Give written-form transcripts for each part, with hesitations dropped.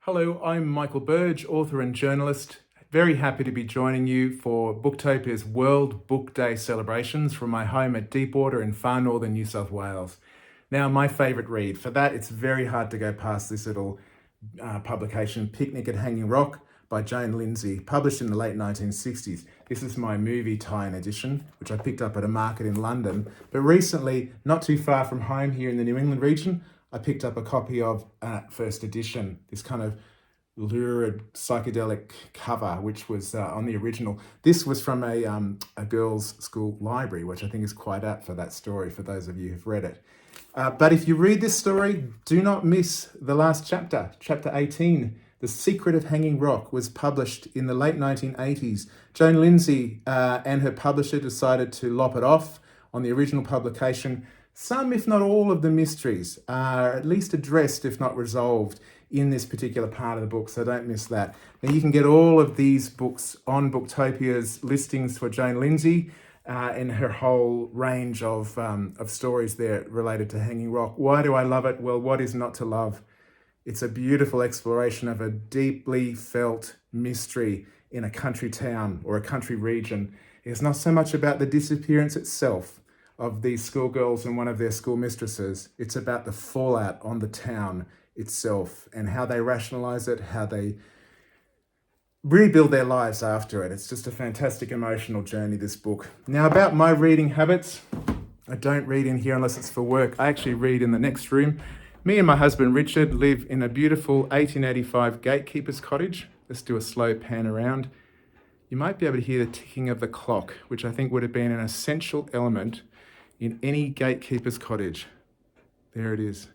Hello, I'm Michael Burge, author and journalist. Very happy to be joining you for Booktopia's World Book Day celebrations from my home at Deepwater in far northern New South Wales. Now, my favourite read. For that, it's very hard to go past this little publication, Picnic at Hanging Rock by Jane Lindsay, published in the late 1960s. This is my movie tie-in edition, which I picked up at a market in London. But recently, not too far from home here in the New England region, I picked up a copy of first edition, this kind of lurid psychedelic cover, which was on the original. This was from a girls' school library, which I think is quite apt for that story, for those of you who've read it. But if you read this story, do not miss the last chapter, chapter 18. The Secret of Hanging Rock was published in the late 1980s. Jane Lindsay and her publisher decided to lop it off on the original publication. Some, if not all, of the mysteries are at least addressed, if not resolved, in this particular part of the book, so don't miss that. Now, you can get all of these books on Booktopia's listings for Jane Lindsay and her whole range of stories there related to Hanging Rock. Why do I love it? Well, what is not to love? It's a beautiful exploration of a deeply felt mystery in a country town or a country region. It's not so much about the disappearance itself of these schoolgirls and one of their school mistresses. It's about the fallout on the town itself and how they rationalize it, how they rebuild their lives after it. It's just a fantastic emotional journey, this book. Now, about my reading habits, I don't read in here unless it's for work. I actually read in the next room. Me and my husband Richard live in a beautiful 1885 gatekeeper's cottage. Let's do a slow pan around. You might be able to hear the ticking of the clock, which I think would have been an essential element in any gatekeeper's cottage. There it is.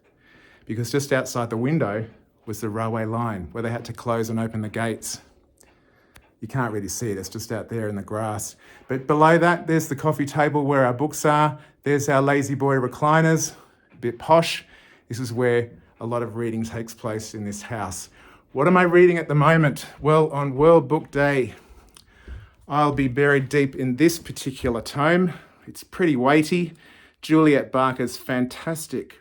Because just outside the window was the railway line where they had to close and open the gates. You can't really see it, it's just out there in the grass. But below that, there's the coffee table where our books are. There's our lazy boy recliners, a bit posh. This is where a lot of reading takes place in this house. What am I reading at the moment? Well, on World Book Day, I'll be buried deep in this particular tome. It's pretty weighty. Juliet Barker's fantastic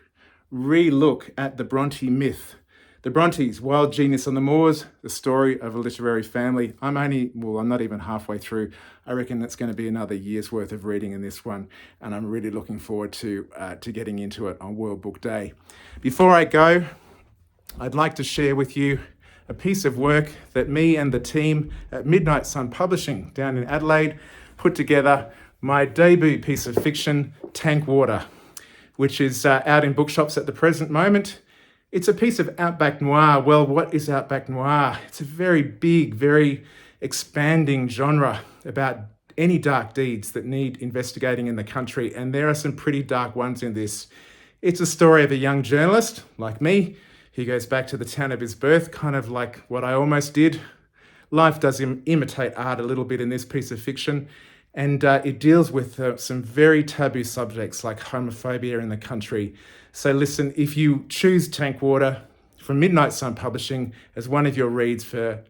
re-look at the Bronte myth. The Brontes, Wild Genius on the Moors, the story of a literary family. I'm not even halfway through. I reckon that's going to be another year's worth of reading in this one, and I'm really looking forward to getting into it on World Book Day. Before I go, I'd like to share with you a piece of work that me and the team at Midnight Sun Publishing down in Adelaide put together. My debut piece of fiction, Tank Water, which is out in bookshops at the present moment. It's a piece of Outback Noir. Well, what is Outback Noir? It's a very big, very expanding genre about any dark deeds that need investigating in the country, and there are some pretty dark ones in this. It's a story of a young journalist, like me. He goes back to the town of his birth, kind of like what I almost did. Life does imitate art a little bit in this piece of fiction. And it deals with some very taboo subjects like homophobia in the country. So listen, if you choose Tank Water from Midnight Sun Publishing as one of your reads for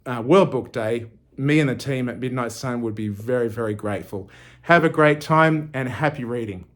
World Book Day, me and the team at Midnight Sun would be very, very grateful. Have a great time and happy reading.